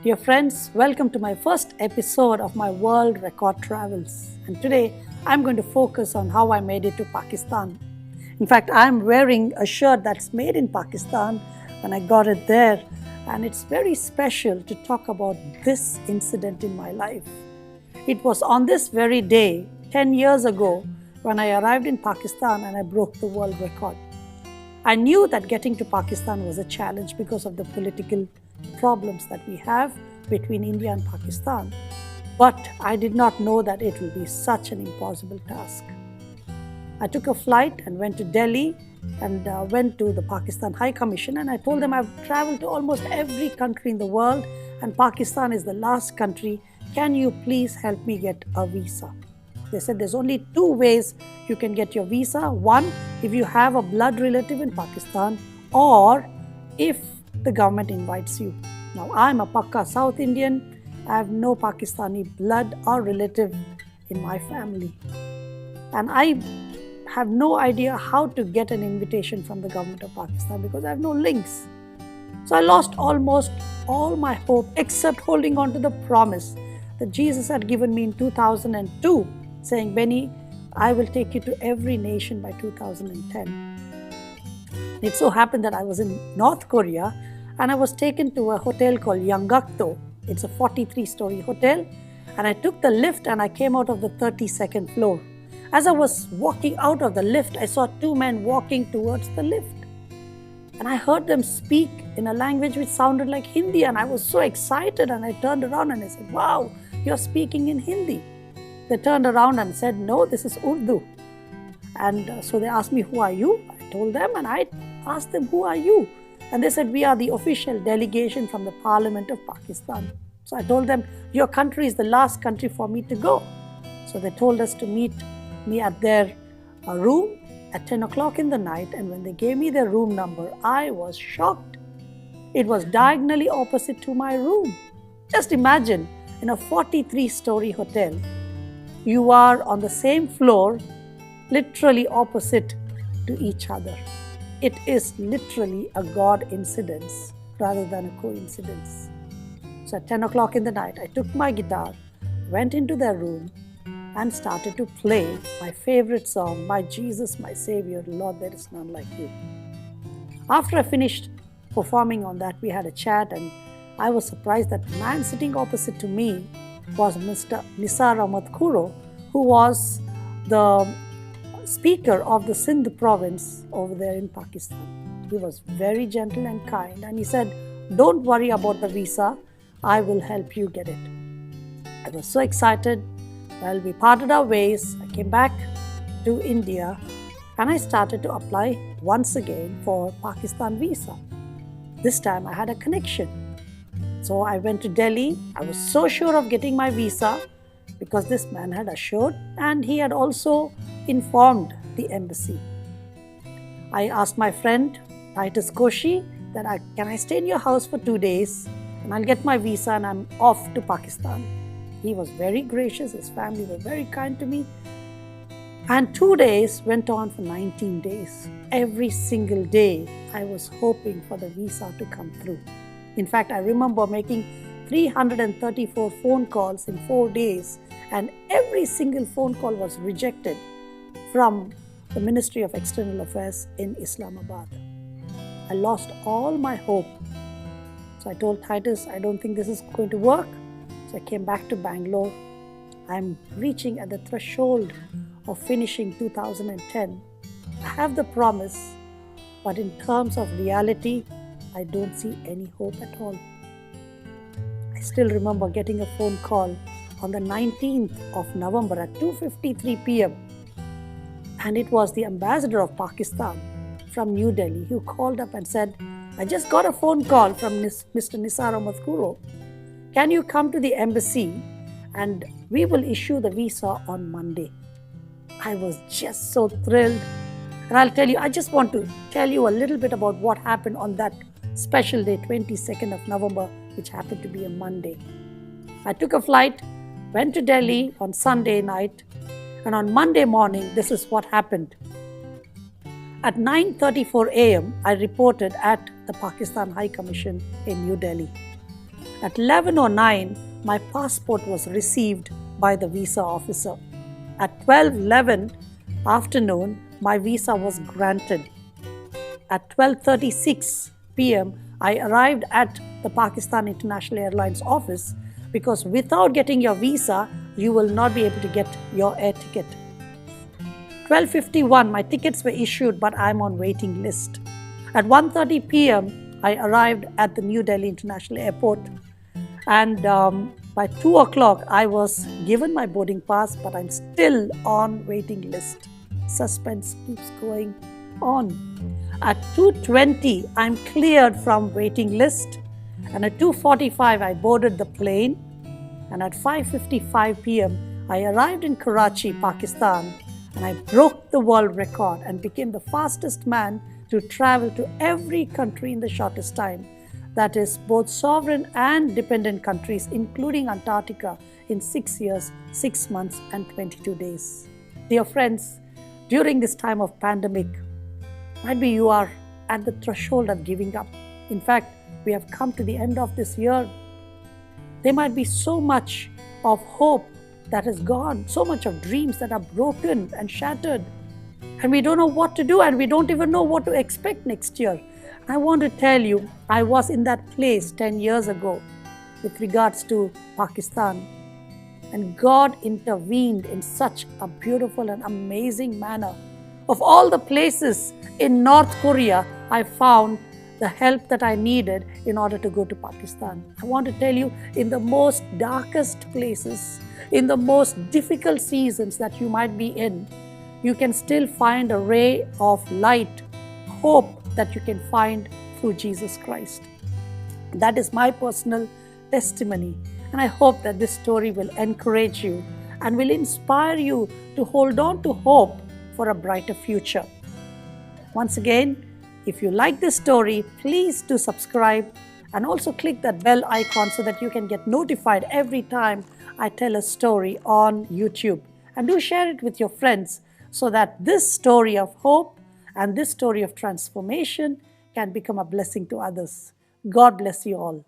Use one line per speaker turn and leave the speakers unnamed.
Dear friends, welcome to my first episode of my world record travels. And today I'm going to focus on how I made it to Pakistan. In fact, I'm wearing a shirt that's made in Pakistan when I got it there. And it's very special to talk about this incident in my life. It was on this very day, 10 years ago, when I arrived in Pakistan and I broke the world record. I knew that getting to Pakistan was a challenge because of the political problems that we have between India and Pakistan. But I did not know that it will be such an impossible task. I took a flight and went to Delhi and went to the Pakistan High Commission, and I told them I've traveled to almost every country in the world and Pakistan is the last country. Can you please help me get a visa? They said there's only two ways you can get your visa. One, if you have a blood relative in Pakistan, or if the government invites you. Now, I'm a Pakka South Indian. I have no Pakistani blood or relative in my family. And I have no idea how to get an invitation from the government of Pakistan because I have no links. So I lost almost all my hope except holding on to the promise that Jesus had given me in 2002, saying, Benny, I will take you to every nation by 2010. It so happened that I was in North Korea and I was taken to a hotel called Yanggakdo. It's a 43-story hotel, and I took the lift and I came out of the 32nd floor. As I was walking out of the lift, I saw two men walking towards the lift. And I heard them speak in a language which sounded like Hindi, and I was so excited and I turned around and I said, wow, you're speaking in Hindi. They turned around and said, no, this is Urdu. And so they asked me, who are you? I told them, and I asked them, who are you? And they said, we are the official delegation from the Parliament of Pakistan. So I told them, your country is the last country for me to go. So they told us to meet me at their room at 10 o'clock in the night. And when they gave me their room number, I was shocked. It was diagonally opposite to my room. Just imagine, in a 43-story hotel, you are on the same floor, literally opposite to each other. It is literally a God incidence rather than a coincidence. So at 10 o'clock in the night, I took my guitar, went into their room and started to play my favorite song, My Jesus, My Savior, Lord, There Is None Like You. After I finished performing on that, we had a chat, and I was surprised that the man sitting opposite to me was Mr. Nisar Ahmad Kuro, who was the speaker of the Sindh province over there in Pakistan. He was very gentle and kind, and he said, don't worry about the visa, I will help you get it. I was so excited. Well, we parted our ways. I came back to India and I started to apply once again for Pakistan visa. This time I had a connection. So I went to Delhi. I was so sure of getting my visa because this man had assured, and he had also informed the embassy. I asked my friend Titus Koshi that can I stay in your house for 2 days and I'll get my visa and I'm off to Pakistan. He was very gracious. His family were very kind to me. And 2 days went on for 19 days. Every single day I was hoping for the visa to come through. In fact, I remember making 334 phone calls in 4 days, and every single phone call was rejected from the Ministry of External Affairs in Islamabad. I lost all my hope. So I told Titus, I don't think this is going to work. So I came back to Bangalore. I'm reaching at the threshold of finishing 2010. I have the promise, but in terms of reality, I don't see any hope at all. I still remember getting a phone call on the 19th of November at 2:53 p.m. And it was the ambassador of Pakistan from New Delhi who called up and said, I just got a phone call from Mr. Nisar Ahmad Kuro. Can you come to the embassy and we will issue the visa on Monday? I was just so thrilled. And I'll tell you, I just want to tell you a little bit about what happened on that special day, 22nd of November, which happened to be a Monday. I took a flight, went to Delhi on Sunday night, and on Monday morning, this is what happened. At 9:34 a.m., I reported at the Pakistan High Commission in New Delhi. At 11:09, my passport was received by the visa officer. At 12:11 afternoon, my visa was granted. At 12:36 p.m., I arrived at the Pakistan International Airlines office because without getting your visa, you will not be able to get your air ticket. 12:51, my tickets were issued, but I'm on waiting list. At 1:30 p.m., I arrived at the New Delhi International Airport, and by 2 o'clock, I was given my boarding pass, but I'm still on waiting list. Suspense keeps going on. At 2:20, I'm cleared from waiting list, and at 2:45, I boarded the plane, and at 5:55 p.m., I arrived in Karachi, Pakistan, and I broke the world record and became the fastest man to travel to every country in the shortest time. That is, both sovereign and dependent countries, including Antarctica, in 6 years, 6 months, and 22 days. Dear friends, during this time of pandemic, might be you are at the threshold of giving up. In fact, we have come to the end of this year. There might be so much of hope that is gone, so much of dreams that are broken and shattered. And we don't know what to do, and we don't even know what to expect next year. I want to tell you, I was in that place 10 years ago with regards to Pakistan. And God intervened in such a beautiful and amazing manner. Of all the places in North Korea, I found the help that I needed in order to go to Pakistan. I want to tell you, in the most darkest places, in the most difficult seasons that you might be in, you can still find a ray of light, hope that you can find through Jesus Christ. That is my personal testimony, and I hope that this story will encourage you and will inspire you to hold on to hope for a brighter future. Once again, if you like this story, please do subscribe and also click that bell icon so that you can get notified every time I tell a story on YouTube. And do share it with your friends so that this story of hope and this story of transformation can become a blessing to others. God bless you all.